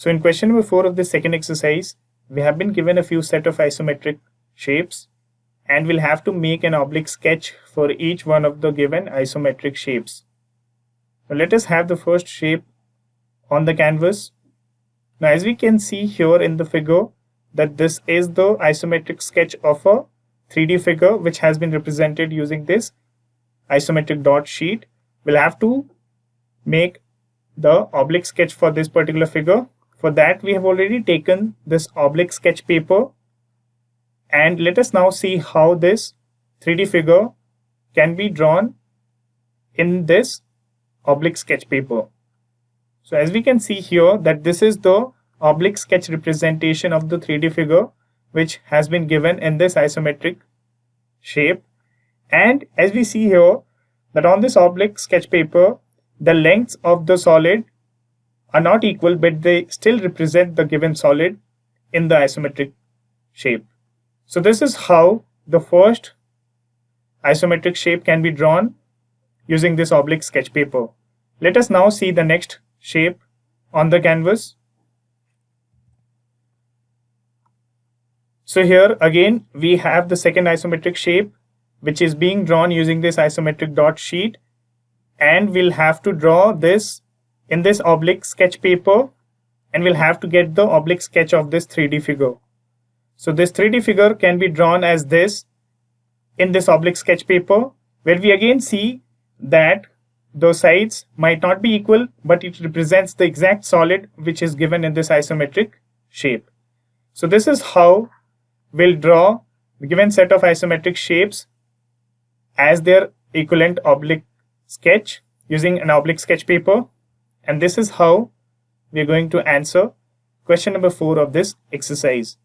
So in question number 4 of the second exercise, we have been given a few set of isometric shapes and we'll have to make an oblique sketch for each one of the given isometric shapes. Now let us have the first shape on the canvas. Now as we can see here in the figure that this is the isometric sketch of a 3D figure which has been represented using this isometric dot sheet. We'll have to make the oblique sketch for this particular figure. For that we have already taken this oblique sketch paper, and let us now see how this 3D figure can be drawn in this oblique sketch paper. So as we can see here that this is the oblique sketch representation of the 3D figure which has been given in this isometric shape, and as we see here that on this oblique sketch paper the lengths of the solid are not equal, but they still represent the given solid in the isometric shape. So this is how the first isometric shape can be drawn using this oblique sketch paper. Let us now see the next shape on the canvas. So here again we have the second isometric shape which is being drawn using this isometric dot sheet, and we'll have to draw this in this oblique sketch paper, and we'll have to get the oblique sketch of this 3D figure. So this 3D figure can be drawn as this in this oblique sketch paper, where we again see that the sides might not be equal, but it represents the exact solid which is given in this isometric shape. So this is how we'll draw the given set of isometric shapes as their equivalent oblique sketch using an oblique sketch paper, and this is how we are going to answer question number 4 of this exercise.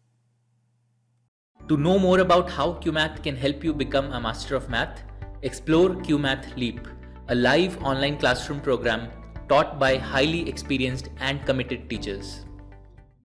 To know more about how QMath can help you become a master of math, explore QMath Leap, a live online classroom program taught by highly experienced and committed teachers.